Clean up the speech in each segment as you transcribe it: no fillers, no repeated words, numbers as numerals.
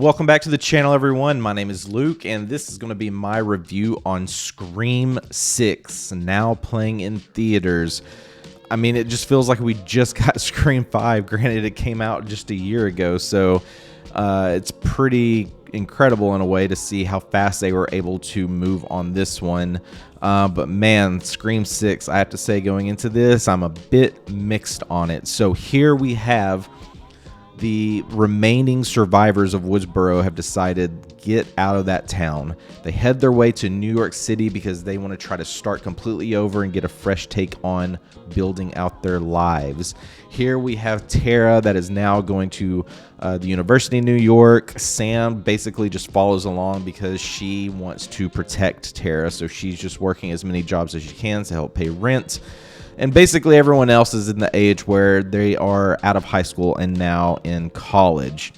Welcome back to the channel, everyone. My name is Luke, and this is going to be my review on Scream 6, now playing in theaters. I mean, it just feels like we just got Scream 5. Granted, it came out just a year ago, so it's pretty incredible in a way to see how fast they were able to move on this one. But man, Scream 6, I have to say, going into this, I'm a bit mixed on it. So here we have the remaining survivors of Woodsboro have decided get out of that town. They head their way to New York City because they want to try to start completely over and get a fresh take on building out their lives. Here we have Tara that is now going to the University of New York. Sam basically just follows along because she wants to protect Tara, so she's just working as many jobs as she can to help pay rent. And basically everyone else is in the age where they are out of high school and now in college.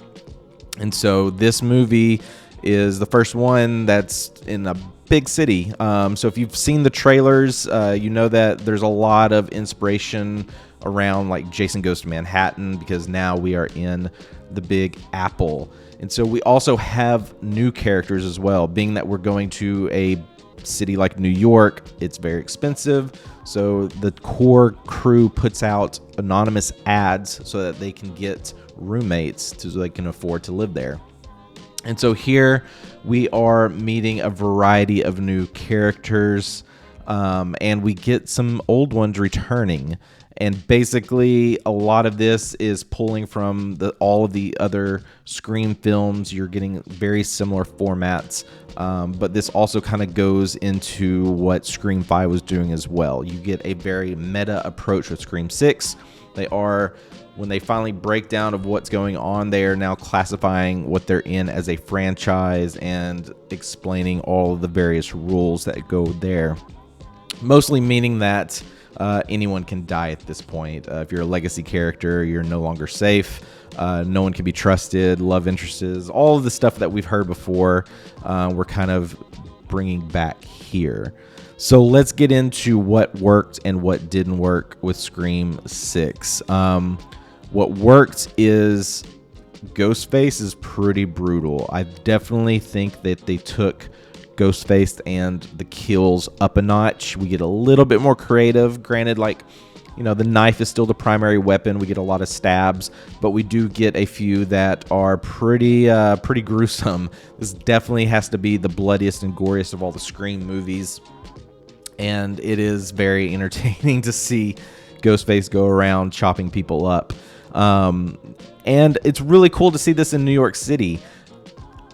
And so this movie is the first one that's in a big city. So if you've seen the trailers, you know that there's a lot of inspiration around like Jason Goes to Manhattan, because now we are in the Big Apple. And so we also have new characters as well. Being that we're going to a city like New York, it's very expensive, so the core crew puts out anonymous ads so that they can get roommates so they can afford to live there. And so here we are meeting a variety of new characters, and we get some old ones returning. And basically a lot of this is pulling from all of the other Scream films. You're getting very similar formats, but this also kind of goes into what Scream 5 was doing as well. You get a very meta approach with Scream 6. When they finally break down of what's going on, they are now classifying what they're in as a franchise and explaining all of the various rules that go there. Mostly meaning that anyone can die at this point. If you're a legacy character, you're no longer safe. No one can be trusted. Love interests, all of the stuff that we've heard before, we're kind of bringing back here. So let's get into what worked and what didn't work with Scream 6. What worked is Ghostface is pretty brutal. I definitely think that they took Ghostface and the kills up a notch. We get a little bit more creative. Granted, the knife is still the primary weapon. We get a lot of stabs, but we do get a few that are pretty gruesome. This definitely has to be the bloodiest and goriest of all the Scream movies, and it is very entertaining to see Ghostface go around chopping people up. And it's really cool to see this in New York City.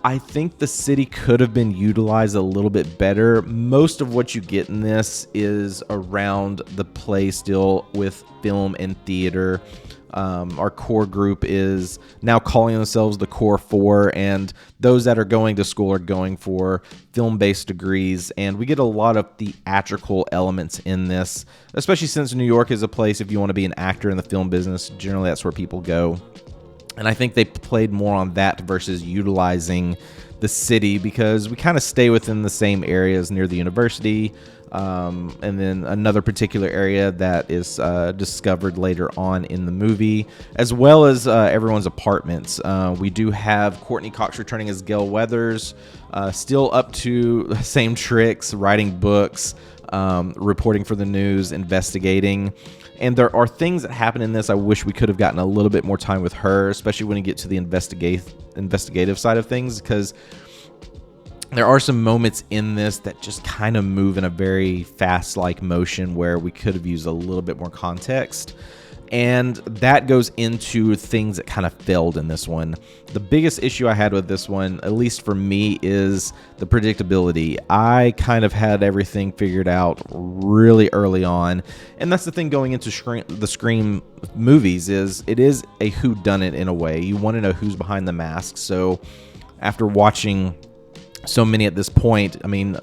I think the city could have been utilized a little bit better. Most of what you get in this is around the play still with film and theater. Our core group is now calling themselves the Core 4, and those that are going to school are going for film-based degrees, and we get a lot of theatrical elements in this, especially since New York is a place, if you want to be an actor in the film business, generally that's where people go. And I think they played more on that versus utilizing the city, because we kind of stay within the same areas near the university, and then another particular area that is discovered later on in the movie, as well as everyone's apartments. We do have Courteney Cox returning as Gale Weathers, still up to the same tricks, writing books, reporting for the news, investigating. And there are things that happen in this I wish we could have gotten a little bit more time with her, especially when you get to the investigative side of things, because there are some moments in this that just kind of move in a very fast-like motion where we could have used a little bit more context. And that goes into things that kind of failed in this one. The biggest issue I had with this one, at least for me, is the predictability. I kind of had everything figured out really early on. And that's the thing going into the Scream movies, is it is a whodunit in a way. You want to know who's behind the mask. So after watching so many at this point, I mean,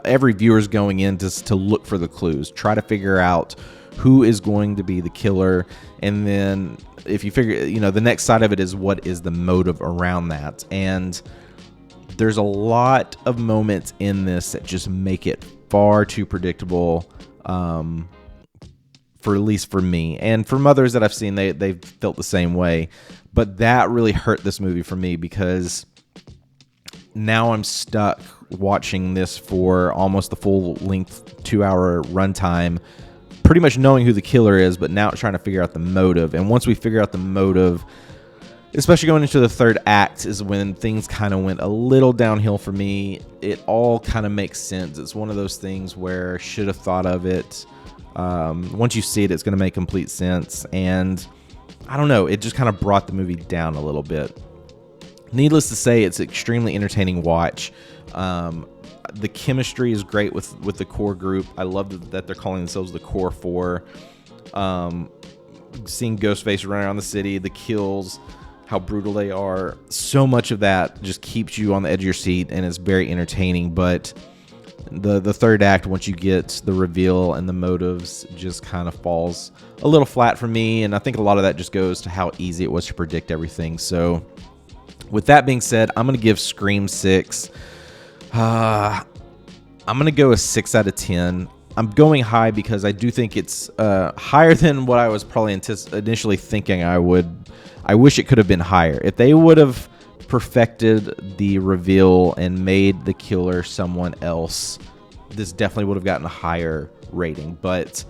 every viewer's going in just to look for the clues, try to figure out who is going to be the killer. And then if you figure, the next side of it is what is the motive around that. And there's a lot of moments in this that just make it far too predictable, for at least for me. And from others that I've seen, they've felt the same way. But that really hurt this movie for me, because now I'm stuck watching this for almost the full length 2-hour runtime, pretty much knowing who the killer is, but now trying to figure out the motive. And once we figure out the motive, especially going into the third act, is when things kind of went a little downhill for me. It all kind of makes sense. It's one of those things where should have thought of it. Once you see it, it's going to make complete sense. And I don't know, it just kind of brought the movie down a little bit. Needless to say, it's an extremely entertaining watch. The chemistry is great with the core group. I love that they're calling themselves the Core Four. Seeing Ghostface running around the city, the kills, how brutal they are, so much of that just keeps you on the edge of your seat, and it's very entertaining. But the third act, once you get the reveal and the motives, just kind of falls a little flat for me, and I think a lot of that just goes to how easy it was to predict everything. So with that being said, I'm going to give Scream 6. I'm going to go a 6 out of 10. I'm going high because I do think it's higher than what I was probably initially thinking I would. I wish it could have been higher. If they would have perfected the reveal and made the killer someone else, this definitely would have gotten a higher rating. But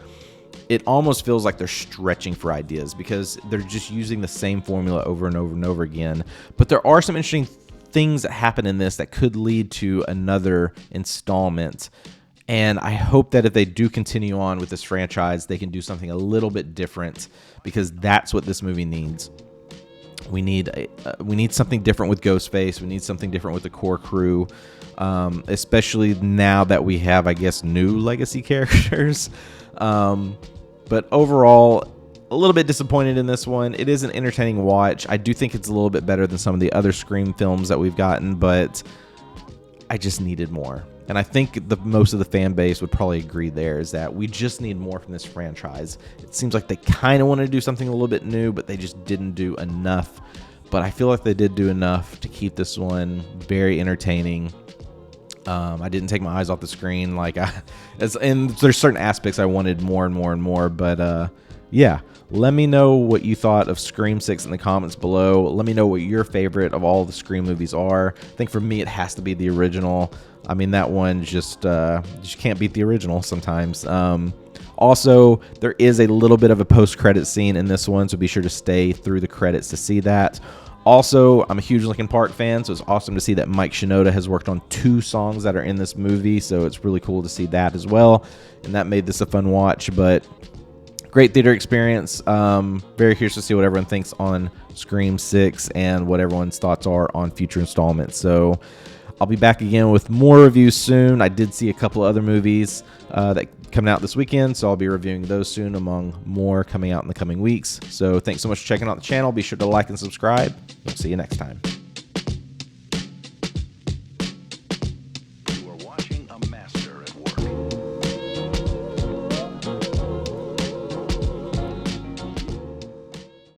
it almost feels like they're stretching for ideas because they're just using the same formula over and over and over again. But there are some interesting things that happen in this that could lead to another installment. And I hope that if they do continue on with this franchise, they can do something a little bit different, because that's what this movie needs. We need something different with Ghostface. We need something different with the core crew, especially now that we have, I guess, new legacy characters. But overall, a little bit disappointed in this one. It is an entertaining watch. I do think it's a little bit better than some of the other Scream films that we've gotten, but I just needed more. And I think most of the fan base would probably agree there, is that we just need more from this franchise. It seems like they kind of wanted to do something a little bit new, but they just didn't do enough. But I feel like they did do enough to keep this one very entertaining. I didn't take my eyes off the screen. And there's certain aspects I wanted more and more and more. But yeah, let me know what you thought of Scream 6 in the comments below. Let me know what your favorite of all the Scream movies are. I think for me, it has to be the original. I mean, that one just can't beat the original sometimes. Also, there is a little bit of a post-credit scene in this one, so be sure to stay through the credits to see that. Also, I'm a huge Linkin Park fan, so it's awesome to see that Mike Shinoda has worked on 2 songs that are in this movie, so it's really cool to see that as well, and that made this a fun watch. But great theater experience. Very curious to see what everyone thinks on Scream 6 and what everyone's thoughts are on future installments. So I'll be back again with more reviews soon. I did see a couple of other movies that coming out this weekend, so I'll be reviewing those soon, among more coming out in the coming weeks. So thanks so much for checking out the channel. Be sure to like and subscribe. We'll see you next time.